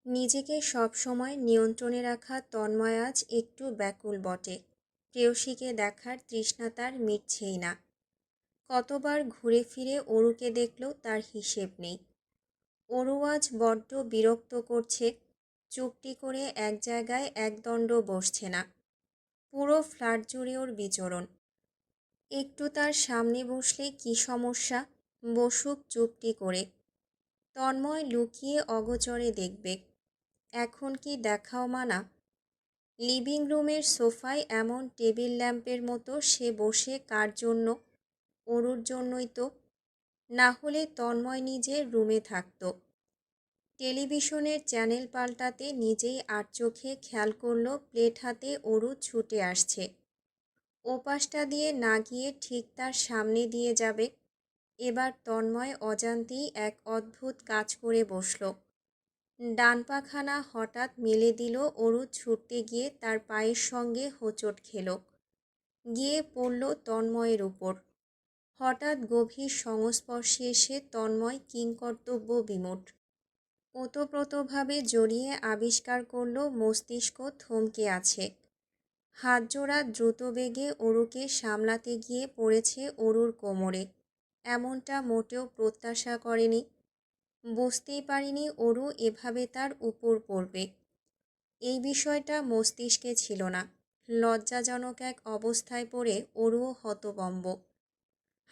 নিজেকে সবসময় নিয়ন্ত্রণে রাখা তন্ময় আজ একটু ব্যাকুল বটে। প্রেয়সীকে দেখার তৃষ্ণা তার মিটছেই না। কতবার ঘুরে ফিরে অরুকে দেখলেও তার হিসেব নেই। অরু আজ বড্ড বিরক্ত করছে। চুপটি করে এক জায়গায় একদণ্ড বসছে না। পুরো ফ্ল্যাট জুড়ে ওর বিচরণ। একটু তার সামনে বসলে কি সমস্যা? বসুক চুপটি করে। তন্ময় লুকিয়ে অগোচরে দেখবে। এখন কি দেখাও মানা? লিভিং রুমের সোফায় এমন টেবিল ল্যাম্পের মতো সে বসে কার জন্য? অরুর জন্যই তো। না হলে তন্ময় নিজের রুমে থাকত। টেলিভিশনের চ্যানেল পাল্টাতে নিজেই আড়চোখে খেয়াল করল প্লেট হাতে অরু ছুটে আসছে। ওপাশটা দিয়ে না গিয়ে ঠিক তার সামনে দিয়ে যাবে। এবার তন্ময় অজান্তেই এক অদ্ভুত কাজ করে বসল। ডান পাখানা হঠাৎ মেলে দিল। অরু ছুটতে গিয়ে তার পায়ের সঙ্গে হোঁচট খেল। গিয়ে পড়ল তন্ময়ের উপর। হঠাৎ গভীর সংস্পর্শে এসে তন্ময় কিংকর্তব্য বিমূঢ়। ওতপ্রোতভাবে জড়িয়ে আবিষ্কার করল মস্তিষ্ক থমকে আছে। হাতজোড়া দ্রুতবেগে অরুকে সামলাতে গিয়ে পড়েছে অরুর কোমরে। এমনটা মোটেও প্রত্যাশা করেনি। বুঝতেই পারিনি অরু এভাবে তার উপর পড়বে। এই বিষয়টা মস্তিষ্কে ছিল না। লজ্জাজনক এক অবস্থায় পড়ে অরুও হতভম্ব।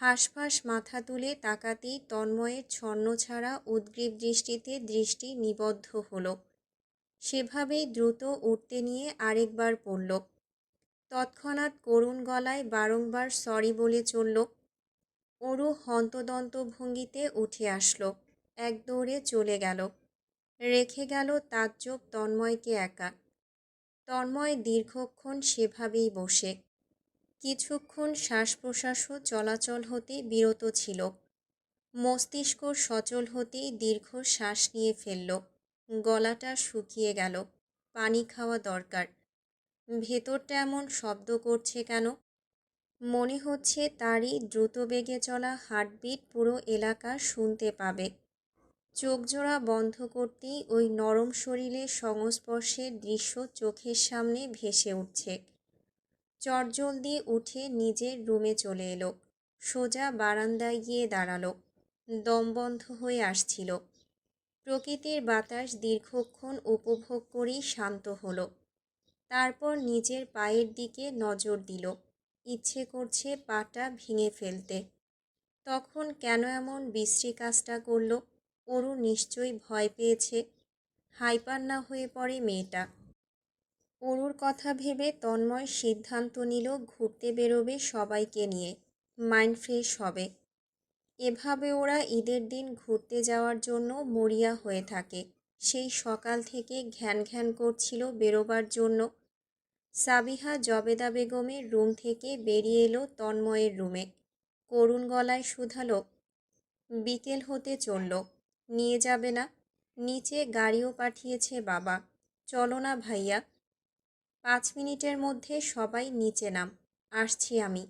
হাঁসফাঁস মাথা তুলে তাকাতেই তন্ময়ের ছন্নছাড়া উদ্গ্রীব দৃষ্টিতে দৃষ্টি নিবদ্ধ হল। সেভাবেই দ্রুত উঠতে নিয়ে আরেকবার পড়ল। তৎক্ষণাৎ করুণ গলায় বারংবার সরি বলে চলল। অরু হন্তদন্ত ভঙ্গিতে উঠে আসলো। এক দৌড়ে চলে গেল। রেখে গেল তাজ্জব তন্ময়কে একা। তন্ময় দীর্ঘক্ষণ সেভাবেই বসে। কিছুক্ষণ শ্বাস প্রশ্বাসও চলাচল হতে বিরত ছিল। মস্তিষ্ক সচল হতেই দীর্ঘ শ্বাস নিয়ে ফেলল। গলাটা শুকিয়ে গেল। পানি খাওয়া দরকার। ভেতরটা এমন শব্দ করছে কেন? মনে হচ্ছে তারই দ্রুতবেগে চলা হার্টবিট পুরো এলাকা শুনতে পাবে। চোখজোড়া বন্ধ করতেই ওই নরম শরীরের সংস্পর্শের দৃশ্য চোখের সামনে ভেসে উঠছে। চটজলদি উঠে নিজের রুমে চলে এলো। সোজা বারান্দায় গিয়ে দাঁড়ালো। দম বন্ধ হয়ে আসছিল। প্রকৃতির বাতাস দীর্ঘক্ষণ উপভোগ করেই শান্ত হলো। তারপর নিজের পায়ের দিকে নজর দিল। ইচ্ছে করছে পাটা ভেঙে ফেলতে। তখন কেন এমন বিশ্রী কাজটা করল? অরু নিশ্চয়ই ভয় পেয়েছে। হাইপার না হয়ে পড়ে মেয়েটা। অরুর কথা ভেবে তন্ময় সিদ্ধান্ত নিল ঘুরতে বেরোবে সবাইকে নিয়ে। মাইন্ড ফ্রেশ হবে। এভাবে ওরা ঈদের দিন ঘুরতে যাওয়ার জন্য মরিয়া হয়ে থাকে। সেই সকাল থেকে ঘ্যান ঘ্যান করছিল বেরোবার জন্য। সাবিহা জবেদা বেগমের রুম থেকে বেরিয়ে এলো তন্ময়ের রুমে। করুণ গলায় শুধালো, বিকেল হতে চলল, নিয়ে যাবে না? নিচে গাড়িও পাঠিয়েছে বাবা। চলো না ভাইয়া। 5 মিনিটের মধ্যে সবাই নিচে নাম। আসছি আমি।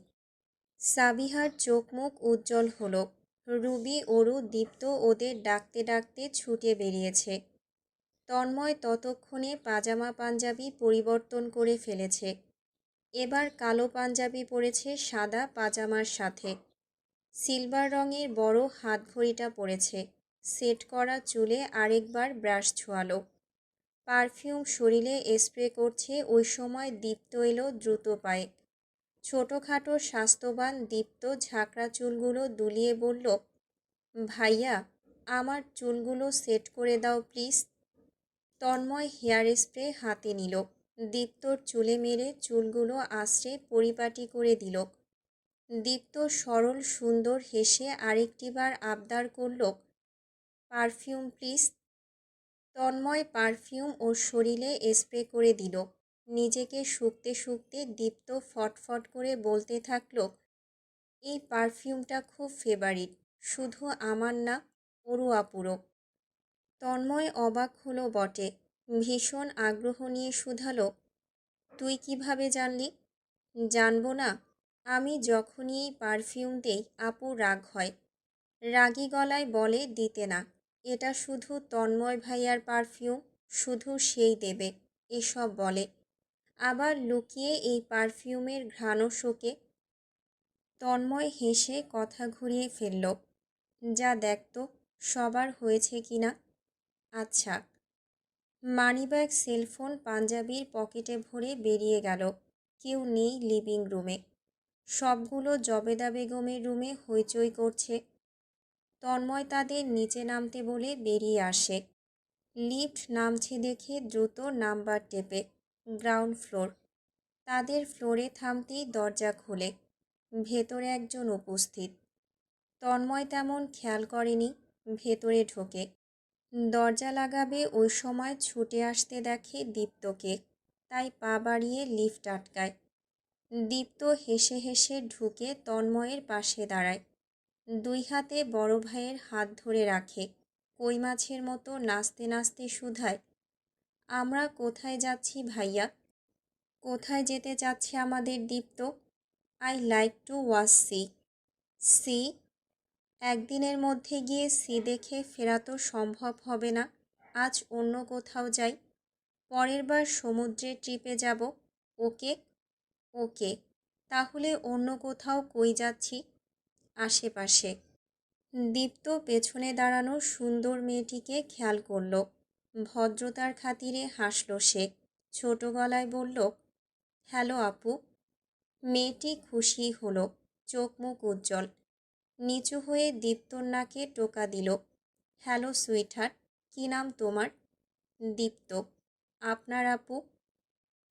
সাবিহার চোখ মুখ উজ্জ্বল হলো। রুবি, অরু, দীপ্ত ওদের ডাকতে ডাকতে ছুটে বেরিয়েছে। তন্ময় ততক্ষণে পাজামা পাঞ্জাবি পরিবর্তন করে ফেলেছে। এবার কালো পাঞ্জাবি পরেছে সাদা পাজামার সাথে। সিলভার রঙের বড় হাতঘড়িটা পরেছে। সেট করা চুলে আরেকবার ব্রাশ ছোঁয়ালো। পারফিউম শরীরে স্প্রে করছে। ওই সময় দীপ্ত এলো দ্রুত পায়ে। ছোটোখাটো স্বাস্থ্যবান দীপ্ত ঝাঁকড়া চুলগুলো দুলিয়ে বলল, ভাইয়া, আমার চুলগুলো সেট করে দাও প্লিজ। তন্ময় হেয়ার স্প্রে হাতে নিল। দীপ্তর চুলে মেরে চুলগুলো আশ্রে পরিপাটি করে দিল। দীপ্ত সরল সুন্দর হেসে আরেকটিবার আবদার করল, পারফিউম প্লিজ। তন্ময় পারফিউম ওর শরীরে স্প্রে করে দিল। নিজেকে শুকতে শুকতে দীপ্ত ফটফট করে বলতে থাকল, এই পারফিউমটা খুব ফেভারিট, শুধু আমার না, অরু আপুরও। তন্ময় অবাক হলো বটে। ভীষণ আগ্রহ নিয়ে শুধালো, তুই কিভাবে জানলি? জানবো না? আমি যখনই এই পারফিউম দেই আপু রাগ হয়। রাগী গলায় বলে, দিতে না, এটা শুধু তন্ময় ভাইয়ার পারফিউম, শুধু সেই দেবে এসব বলে। আবার লুকিয়ে এই পারফিউমের ঘ্রাণও শোকে। তন্ময় হেসে কথা ঘুরিয়ে ফেলল। যা দেখতো সবার হয়েছে কিনা। আচ্ছা। মানিব্যাগ, সেলফোন পাঞ্জাবির পকেটে ভরে বেরিয়ে গেল। কেউ নেই লিভিং রুমে। সবগুলো জবেদা বেগমের রুমে হইচই করছে। তন্ময় তাদের নিচে নামতে বলে বেরিয়ে আসে। লিফট নামছে দেখে দ্রুত নাম্বার টেপে। Ground floor. তাদের ফ্লোরে থামতেই দরজা খোলে। ভেতরে একজন উপস্থিত। তন্ময় তেমন খেয়াল করেনি। ভেতরে ঢোকে। দরজা লাগাবে ওই সময় ছুটে আসতে দেখে দীপ্তকে। তাই পা বাড়িয়ে লিফট আটকায়। দীপ্ত হেসে হেসে ঢুকে তন্ময়ের পাশে দাঁড়ায়। দুই হাতে বড় ভাইয়ের হাত ধরে রাখে। কই মাছের মতো নাচতে নাচতে শুধায়, আমরা কোথায় যাচ্ছি ভাইয়া? কোথায় যেতে চাচ্ছে আমাদের Dipto? I like to watch sea. Sea? একদিনের মধ্যে গিয়ে সি দেখে ফেরা তো সম্ভব হবে না। আজ অন্য কোথাও যাই। পরের বার সমুদ্রের ট্রিপে যাব। ওকে? ওকে। তাহলে অন্য কোথাও কই যাচ্ছি? আশেপাশে। দীপ্ত পেছনে দাঁড়ানো সুন্দর মেয়েটিকে খেয়াল করল। ভদ্রতার খাতিরে হাসল সে। ছোট গলায় বলল, হ্যালো আপু। মেয়েটি খুশি হলো। চোখ মুখ উজ্জ্বল। নিচু হয়ে দীপ্তর নাকে টোকা দিল। হ্যালো সুইটহার্ট, কী নাম তোমার? দীপ্ত। আপনার আপু?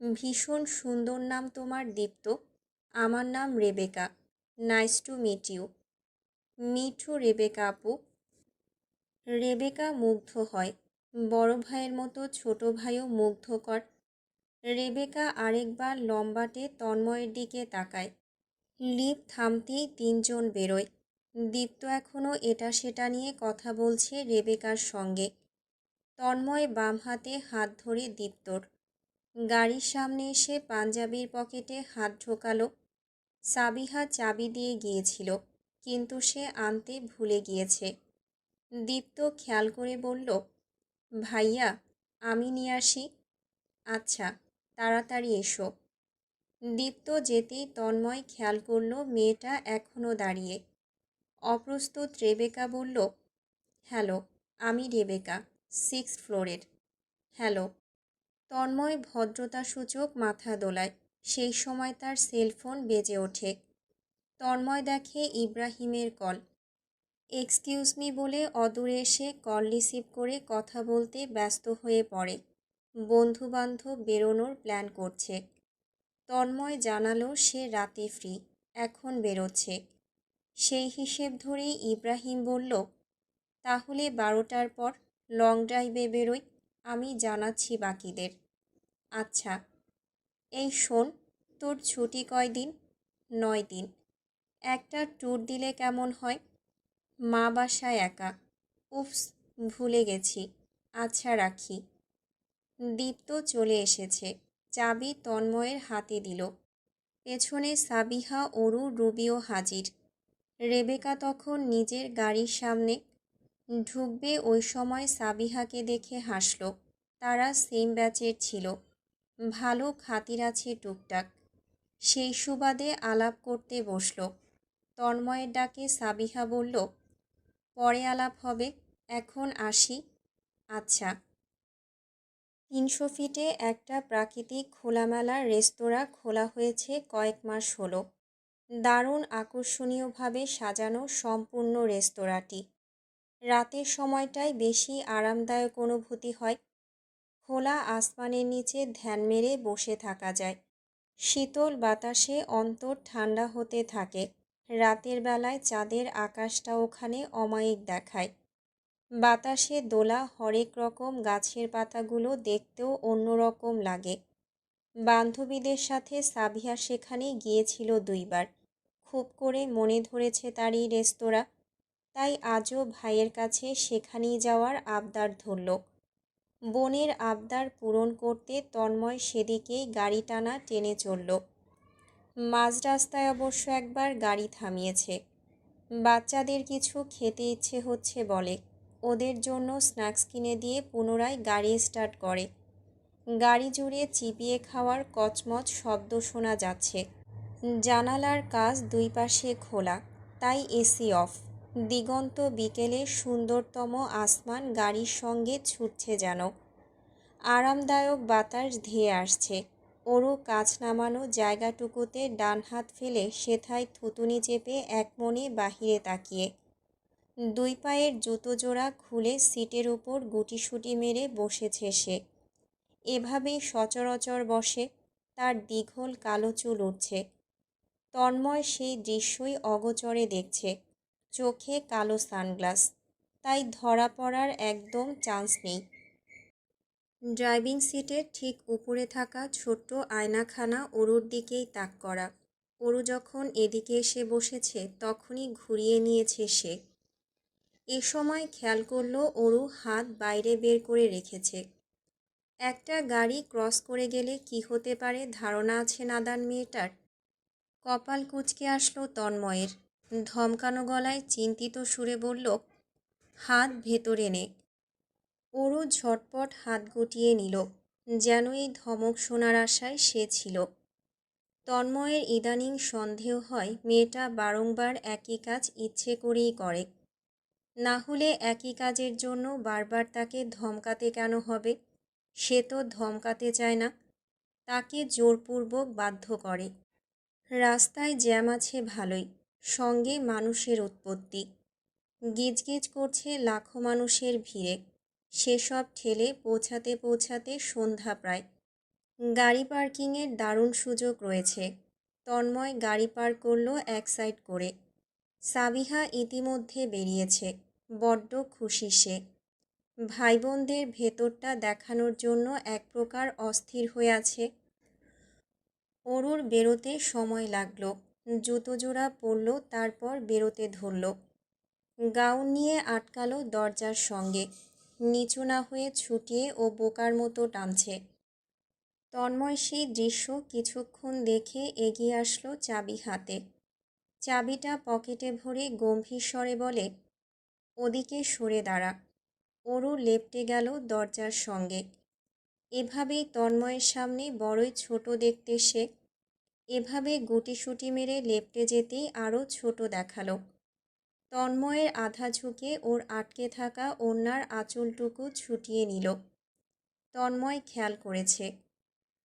ভীষণ সুন্দর নাম তোমার দীপ্ত। আমার নাম Rebecca. Nice to meet you. Mithu Rebecca আপু। রেবেকা মুগ্ধ হয়। বড় ভাইয়ের মতো ছোট ভাইও মুগ্ধকর। রেবেকা আরেকবার লম্বাটে তন্ময়ের দিকে তাকায়। লিফট থামতেই তিনজন বেরোয়। দীপ্ত এখনও এটা সেটা নিয়ে কথা বলছে রেবেকার সঙ্গে। তন্ময় বাম হাতে হাত ধরে দীপ্তর। গাড়ির সামনে এসে পাঞ্জাবির পকেটে হাত ঢোকালো। সাবিহা চাবি দিয়ে গিয়েছিল, কিন্তু সে আনতে ভুলে গিয়েছে। দীপ্ত খেয়াল করে বলল, ভাইয়া আমি নিয়ে আসি। আচ্ছা, তাড়াতাড়ি এসো। দীপ্ত যেতেই তন্ময় খেয়াল করল মেয়েটা এখনও দাঁড়িয়ে। অপ্রস্তুত রেবেকা বলল, হ্যালো, আমি রেবেকা, 6th ফ্লোরের। হ্যালো। তন্ময় ভদ্রতাসূচক মাথা দোলায়। সেই সময় তার সেলফোন বেজে ওঠে। তন্ময় দেখে ইব্রাহিমের কল। এক্সকিউজ মি বলে অদূরে এসে কল রিসিভ করে কথা বলতে ব্যস্ত হয়ে পড়ে। বন্ধুবান্ধব বেরোনোর প্ল্যান করছে। তন্ময় জানালো সে রাতে ফ্রি, এখন বেরোচ্ছে। সেই হিসেব ধরেই ইব্রাহিম বলল, তাহলে 12টার পর লং ড্রাইভে বেরোই, আমি জানাচ্ছি বাকিদের। আচ্ছা। এই শোন, তোর ছুটি কয়দিন? 9 দিন। একটা ট্যুর দিলে কেমন হয়? মা বাসায় একা। উফস, ভুলে গেছি। আচ্ছা রাখি। দীপ্ত চলে এসেছে। চাবি তন্ময়ের হাতে দিল। পেছনে সাবিহা, অরু, রুবিও হাজির। রেবেকা তখন নিজের গাড়ির সামনে ঢুকবে ওই সময় সাবিহাকে দেখে হাসল। তারা সেম ব্যাচের ছিল। ভালো খাতির আছে টুকটাক। সেই সুবাদে আলাপ করতে বসল। তন্ময়ের ডাকে সাবিহা বলল, পরে আলাপ হবে, এখন আসি। আচ্ছা। 300 ফিটে একটা প্রাকৃতিক খোলামেলা রেস্তোরাঁ খোলা হয়েছে কয়েক মাস হলো। দারুণ আকর্ষণীয়ভাবে সাজানো সম্পূর্ণ রেস্তোরাঁটি। রাতের সময়টায় বেশি আরামদায়ক অনুভূতি হয়। খোলা আসমানের নিচে ধ্যান মেরে বসে থাকা যায়। শীতল বাতাসে অন্তর ঠান্ডা হতে থাকে। রাতের বেলায় চাঁদের আকাশটা ওখানে অমায়িক দেখায়। বাতাসে দোলা হরেক রকম গাছের পাতাগুলো দেখতেও অন্যরকম লাগে। বান্ধবীদের সাথে সাবিহা সেখানে গিয়েছিল 2 বার। খুব করে মনে ধরেছে তার এই রেস্তোরাঁ। তাই আজও ভাইয়ের কাছে সেখানেই যাওয়ার আবদার ধরল। বোনের আবদার পূরণ করতে তন্ময় সেদিকেই গাড়ি টানা টেনে চলল। মাঝ রাস্তায় অবশ্য একবার গাড়ি থামিয়েছে। বাচ্চাদের কিছু খেতে ইচ্ছে হচ্ছে বলে। ওদের জন্য স্ন্যাক্স কিনে দিয়ে পুনরায় গাড়ি স্টার্ট করে। গাড়ি জুড়ে চিবিয়ে খাওয়ার কচমচ শব্দ শোনা যাচ্ছে। জানালার কাচ দুই পাশে খোলা, তাই এসি অফ। দিগন্ত বিকেলের সুন্দরতম আসমান গাড়ির সঙ্গে ছুটছে যেন। আরামদায়ক বাতাস ধেয়ে আসছে। ওরু কাছ নামানো জায়গাটুকুতে ডান হাত ফেলে সেথায় থুতুনি চেপে একমনে বাহিরে তাকিয়ে। দুই পায়ের জুতো জোড়া খুলে সিটের উপর গুটিসুটি মেরে বসেছে সে। এভাবেই সচরাচর বসে, তার দীঘল কালো চুল উঠছে। তন্ময় সেই দৃশ্যই অগোচরে দেখছে, চোখে কালো সানগ্লাস, তাই ধরা পড়ার একদম চান্স নেই। ড্রাইভিং সিটের ঠিক উপরে থাকা ছোট্ট আয়নাখানা ওরুর দিকেই তাক করা। ওরু যখন এদিকে এসে বসেছে তখনই ঘুরিয়ে নিয়েছে সে। এ সময় খেয়াল করল ওরু হাত বাইরে বের করে রেখেছে। একটা গাড়ি ক্রস করে গেলে কি হতে পারে ধারণা আছে নাদান মেয়েটার। কপাল কুঁচকে আসলো তন্ময়ের। ধমকানো গলায় চিন্তিত সুরে বলল, হাত ভেতরে নে। ওরু ঝটপট হাত গুটিয়ে নিল, যেন এই ধমক শোনার আশায় সে ছিল। তন্ময়ের ইদানিং সন্দেহ হয় মেয়েটা বারংবার একই কাজ ইচ্ছে করেই করে। না হলে একই কাজের জন্য বারবার তাকে ধমকাতে কেন হবে? সে তো ধমকাতে চায় না, তাকে জোরপূর্বক বাধ্য করে। রাস্তায় জ্যাম আছে ভালোই, সঙ্গে মানুষের উৎপত্তি। গিজগিজ করছে লাখো মানুষের ভিড়ে। সেসব ঠেলে পৌঁছাতে পৌঁছাতে সন্ধ্যা প্রায়। গাড়ি পার্কিংয়ের দারুণ সুযোগ রয়েছে। তন্ময় গাড়ি পার করল এক সাইড করে। সাবিহা ইতিমধ্যে বেরিয়েছে। বড্ড খুশি সে। ভাই বোনদের ভেতরটা দেখানোর জন্য এক প্রকার অস্থির হয়ে আছে। ওরুর বেরোতে সময় লাগলো। জুতো জোড়া পরল, তারপর বেরোতে ধরল। গাউন নিয়ে আটকালো দরজার সঙ্গে। নিচু না হয়ে ছুটিয়ে ও বোকার মতো টানছে। তন্ময় সেই দৃশ্য কিছুক্ষণ দেখে এগিয়ে আসলো চাবি হাতে। চাবিটা পকেটে ভরে গম্ভীর স্বরে বলে, ওদিকে সরে দাঁড়া। ওরু লেপ্টে গেল দরজার সঙ্গে। এভাবেই তন্ময়ের সামনে বড়ই ছোট দেখতে সে। এভাবে গুটিসুটি মেরে লেপ্টে যেতেই আরও ছোট দেখালো। তন্ময়ের আধা ঝুঁকে ওর আটকে থাকা ওড়নার আঁচলটুকু ছুটিয়ে নিল। তন্ময় খেয়াল করেছে,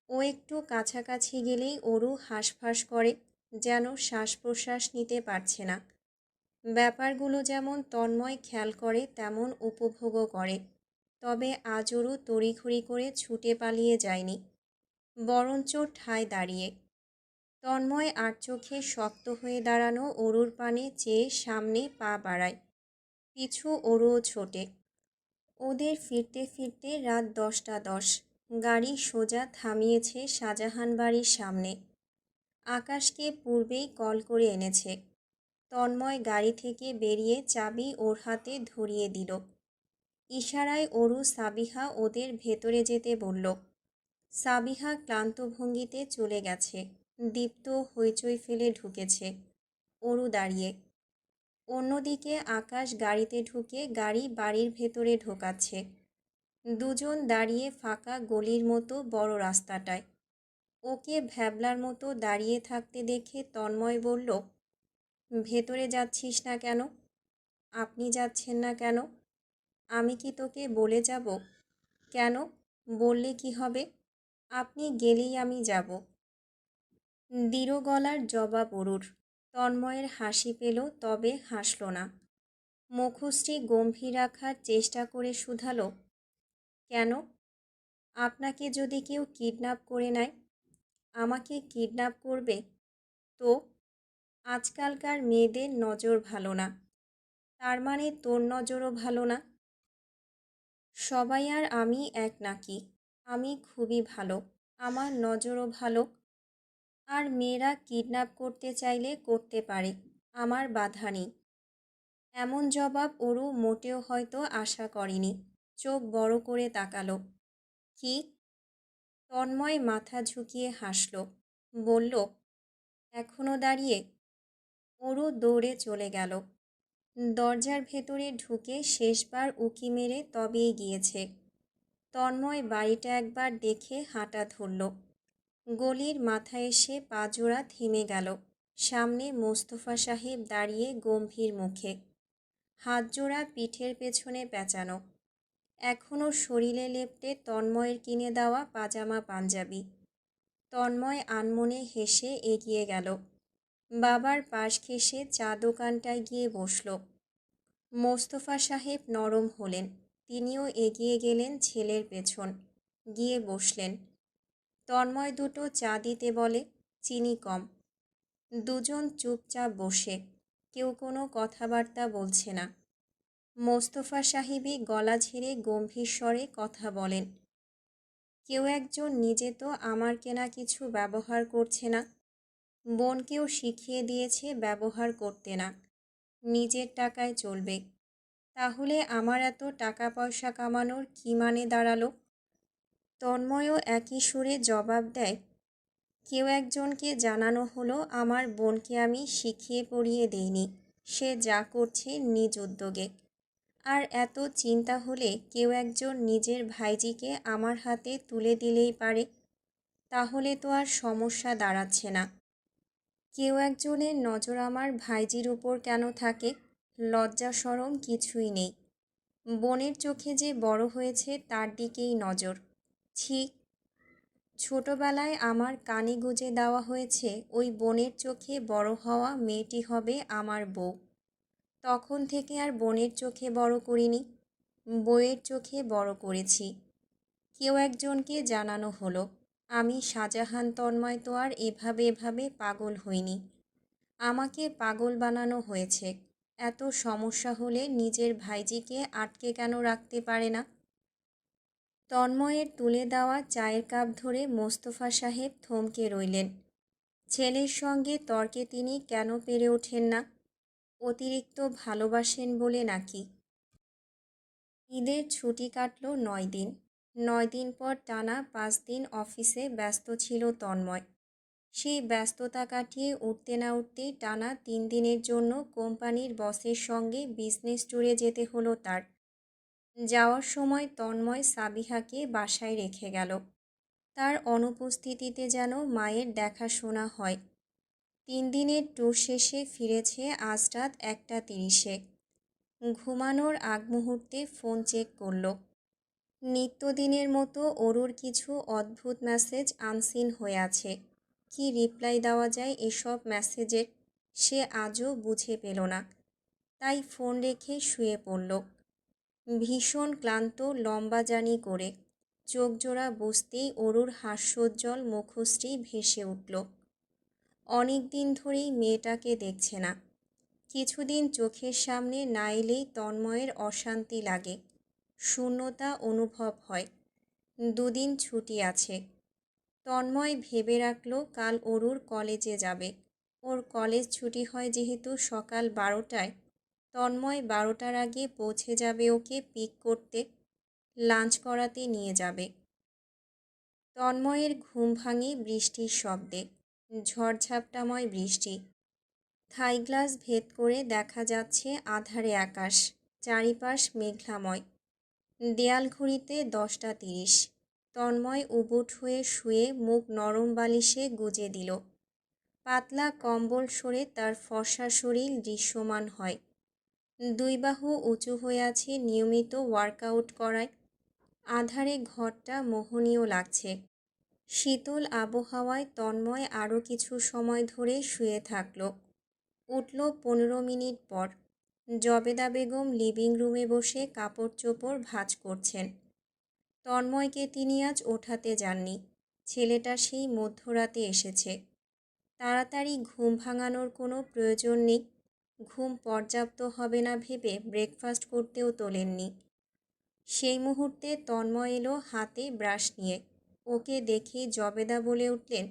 ও একটু কাছাকাছি গেলেই ওরু হাঁসফাঁস করে, যেন শ্বাস প্রশ্বাস নিতে পারছে না। ব্যাপারগুলো যেমন তন্ময় খেয়াল করে তেমন উপভোগও করে। তবে আজ ওরু তড়িঘড়ি করে ছুটে পালিয়ে যায়নি, বরঞ্চ ঠায় দাঁড়িয়ে। তন্ময় আর চোখে শক্ত হয়ে দাঁড়ানো ওরুর পানে চেয়ে সামনে পা বাড়ায়। পিছু ওরুও ছোটে। ওদের ফিরতে ফিরতে রাত 10টা 10। গাড়ি সোজা থামিয়েছে শাহজাহান বাড়ির সামনে। আকাশকে পূর্বেই কল করে এনেছে। তন্ময় গাড়ি থেকে বেরিয়ে চাবি ওর হাতে ধরিয়ে দিল। ইশারায় ওরু সাবিহা ওদের ভেতরে যেতে বলল। সাবিহা ক্লান্ত ভঙ্গিতে চলে গেছে। দীপ্ত হইচই ফেলে ঢুকেছে। ওরু দাঁড়িয়ে। অন্যদিকে আকাশ গাড়িতে ঢুকে গাড়ি বাড়ির ভেতরে ঢোকাচ্ছে। দুজন দাঁড়িয়ে ফাঁকা গলির মতো বড় রাস্তাটায়। ওকে ভ্যাবলার মতো দাঁড়িয়ে থাকতে দেখে তন্ময় বলল, ভেতরে যাচ্ছিস না কেন? আপনি যাচ্ছেন না কেন? আমি কি তোকে বলে যাব? কেন? বললে কি হবে? আপনি গেলেই আমি যাব। দৃঢ় গলার জবাব ওরুর। তন্ময়ের হাসি পেল, তবে হাসল না। মুখশ্রী গম্ভীর রাখার চেষ্টা করে শুধালো, কেন? আপনাকে যদি কেউ কিডন্যাপ করে নেয়? আমাকে কিডন্যাপ করবে? তো? আজকালকার মেয়েদের নজর ভালো না। তার মানে তোর নজরও ভালো না? সবাই আর আমি এক নাকি? আমি খুবই ভালো, আমার নজরও ভালো। আর মেয়েরা কিডন্যাপ করতে চাইলে করতে পারে, আমার বাধা নেই। এমন জবাব ওরু মোটেও হয়তো আশা করেনি। চোখ বড় করে তাকালো। কি? তন্ময় মাথা ঝুঁকিয়ে হাসল, বলল, এখনো দাঁড়িয়ে? ওরু দৌড়ে চলে গেল। দরজার ভেতরে ঢুকে শেষবার উঁকি মেরে তবেই গিয়েছে। তন্ময় বাড়িটা একবার দেখে হাঁটা ধরল। গলির মাথায় এসে পাজোড়া থেমে গেল। সামনে মোস্তফা সাহেব দাঁড়িয়ে গম্ভীর মুখে, হাতজোড়া পিঠের পেছনে পেঁচানো। এখনও শরীরে লেপ্টে তন্ময়ের কিনে দেওয়া পাজামা পাঞ্জাবি। তন্ময় আনমনে হেসে এগিয়ে গেল। বাবার পাশ ঘেঁষে চা দোকানটায় গিয়ে বসল। মোস্তফা সাহেব নরম হলেন। তিনিও এগিয়ে গেলেন ছেলের পেছন, গিয়ে বসলেন। তন্ময় দুটো চা দিতে বলে, চিনি কম। দুজন চুপচাপ বসে, কেউ কোনো কথাবার্তা বলছে না। মোস্তফা সাহেবই গলা ঝেড়ে গম্ভীর স্বরে কথা বলেন, কেউ একজন নিজে তো আমার কেনা কিছু ব্যবহার করছে না। বোনকেও শিখিয়ে দিয়েছে ব্যবহার করতে না, নিজের টাকায় চলবে। তাহলে আমার এত টাকা পয়সা কামানোর কী মানে দাঁড়ালো? তন্ময়ও একই সুরে জবাব দেয়, কেউ একজনকে জানানো হলো আমার বোনকে আমি শিখিয়ে পড়িয়ে দেইনি, সে যা করছে নিজ উদ্যোগে। আর এত চিন্তা হলে কেউ একজন নিজের ভাইজিকে আমার হাতে তুলে দিলেই পারে, তাহলে তো আর সমস্যা দাঁড়াচ্ছে না। কেউ একজনের নজর আমার ভাইজির উপর কেন থাকে? লজ্জা শরম কিছুই নেই। বোনের চোখে যে বড় হয়েছে তার দিকেই নজর। ছি, ছোটবেলায় আমার কানে গুঁজে দেওয়া হয়েছে ওই বোনের চোখে বড় হওয়া মেয়েটি হবে আমার বউ। তখন থেকে আর বোনের চোখে বড় করিনি, বউয়ের চোখে বড় করেছি। কেউ একজনকে জানানো হলো, আমি শাহজাহান তন্ময় তো আর এভাবে পাগল হইনি। আমাকে পাগল বানানো হয়েছে। এত সমস্যা হলে নিজের ভাইজিকে আটকে কেন রাখতে পারে না? তন্ময়ের তুলে দেওয়া চায়ের কাপ ধরে মোস্তফা সাহেব থমকে রইলেন। ছেলের সঙ্গে তর্কে তিনি কেন পেরে ওঠেন না? অতিরিক্ত ভালোবাসেন বলে নাকি? ঈদের ছুটি কাটল 9 দিন। 9 দিন পর টানা 5 দিন অফিসে ব্যস্ত ছিল তন্ময়। সেই ব্যস্ততা কাটিয়ে উঠতে না উঠতেই টানা 3 দিনের জন্য কোম্পানির বসের সঙ্গে বিজনেস ট্যুরে যেতে হলো তার। যাওয়ার সময় তন্ময় সাবিহাকে বাসায় রেখে গেল। তার অনুপস্থিতিতে যেন মায়ের দেখাশোনা হয়। 3 দিনের ট্যুর শেষে ফিরেছে আজ রাত 1:30-এ। ঘুমানোর আগ মুহূর্তে ফোন চেক করল। নিত্যদিনের মতো অরুর কিছু অদ্ভুত মেসেজ আনসিন হয়ে আছে। কি রিপ্লাই দেওয়া যায় এসব মেসেজের সে আজও বুঝে পেল না। তাই ফোন রেখে শুয়ে পড়ল। ভীষণ ক্লান্ত লম্বা জার্নি করে চোখ জোড়া বুঝতেই অরুর হাস্যোজ্জ্বল মুখশ্রী ভেসে উঠল। অনেক দিন ধরেই মেয়েটাকে দেখছে না। কিছুদিন চোখের সামনে না এলেই তন্ময়ের অশান্তি লাগে, শূন্যতা অনুভব হয়। 2 দিন ছুটি আছে। তন্ময় ভেবে রাখল কাল অরুর কলেজে যাবে। ওর কলেজ ছুটি হয় যেহেতু সকাল 12টায়, তন্ময় 12টার আগে পৌঁছে যাবে ওকে পিক করতে, লাঞ্চ করাতে নিয়ে যাবে। তন্ময়ের ঘুম ভাঙে বৃষ্টির শব্দে। ঝড়ঝাপটাময় বৃষ্টি। থাই গ্লাস ভেদ করে দেখা যাচ্ছে আধারে আকাশ, চারিপাশ মেঘলাময়। দেয়াল ঘড়িতে 10টা 30। তন্ময় উবুট হয়ে শুয়ে মুখ নরম বালিশে গুজে দিল। পাতলা কম্বল সরে তার ফর্সা শরীর দৃশ্যমান হয়। 2 বাহু উঁচু হয়ে আছে নিয়মিত ওয়ার্কআউট করায়। আধারে ঘরটা মোহনীয় লাগছে। শীতল আবহাওয়ায় তন্ময় আরও কিছু সময় ধরে শুয়ে থাকল। উঠল 15 মিনিট পর। জবেদা বেগম লিভিং রুমে বসে কাপড় চোপড় ভাঁজ করছেন। তন্ময়কে তিনি আজ ওঠাতে যাননি। ছেলেটা সেই মধ্যরাতে এসেছে। তাড়াতাড়ি ঘুম ভাঙানোর কোনো প্রয়োজন নেই। ঘুম পর্যাপ্ত হবে না ভেবে ব্রেকফাস্ট করতেও তোলেননি। সেই মুহূর্তে তন্ময় এলো হাতে ব্রাশ নিয়ে। ওকে দেখেই জবেদা বলে উঠলেন,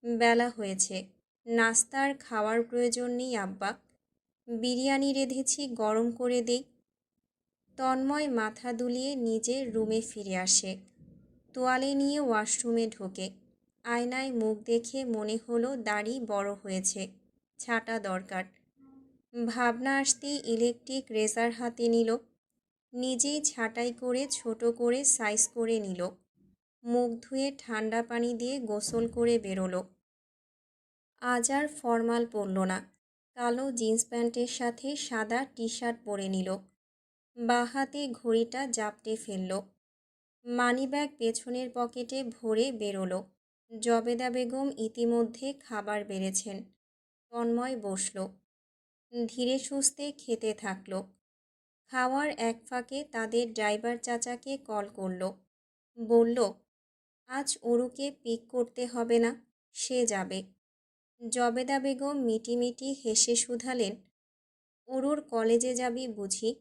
বেলা হয়েছে, নাস্তার খাওয়ার প্রয়োজন নেই আব্বা, বিরিয়ানি রেঁধেছি গরম করে দেই। তন্ময় মাথা দুলিয়ে নিজের রুমে ফিরে আসে। তোয়ালে নিয়ে ওয়াশরুমে ঢোকে। আয়নায় মুখ দেখে মনে হলো দাড়ি বড় হয়েছে, ছাঁটা দরকার। ভাবনা আসতেই ইলেকট্রিক রেজার হাতে নিল। নিজেই ছাঁটাই করে ছোট করে সাইজ করে নিল। মুখ ধুয়ে ঠান্ডা পানি দিয়ে গোসল করে বেরোলো। আজ আর ফরমাল পরল না। কালো জিন্স প্যান্টের সাথে সাদা টি শার্ট পরে নিল। বাঁ হাতে ঘড়িটা জাপটে ফেলল। মানিব্যাগ পেছনের পকেটে ভরে বেরোলো। জবেদা বেগম ইতিমধ্যে খাবার বেড়েছেন। তন্ময় বসল। ধীরে সুস্থে খেতে থাকলো। খাওয়ার এক ফাঁকে তাদের ড্রাইভার চাচাকে কল করল। বলল, আজ অরুকে পিক করতে হবে না, সে যাবে। জবেদা বেগম মিটিমিটি হেসে শুধালেন, অরুর কলেজে যাবি বুঝি?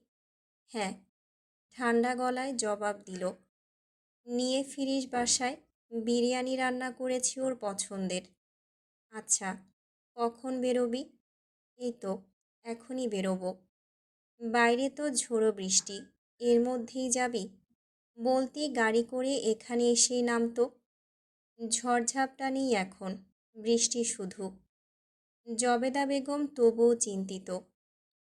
হ্যাঁ, ঠান্ডা গলায় জবাব দিল। নিয়ে ফিরিস বাসায়, বিরিয়ানি রান্না করেছি ওর পছন্দের। আচ্ছা, কখন বেরোবি? এই তো এখনই বেরোবো। বাইরে তো ঝোড়ো বৃষ্টি, এর মধ্যেই যাবি? বলতেই গাড়ি করে এখানে এসেই নামতো। ঝড়ঝাপটা নেই এখন, বৃষ্টি শুধু। জবেদা বেগম তবুও চিন্তিত।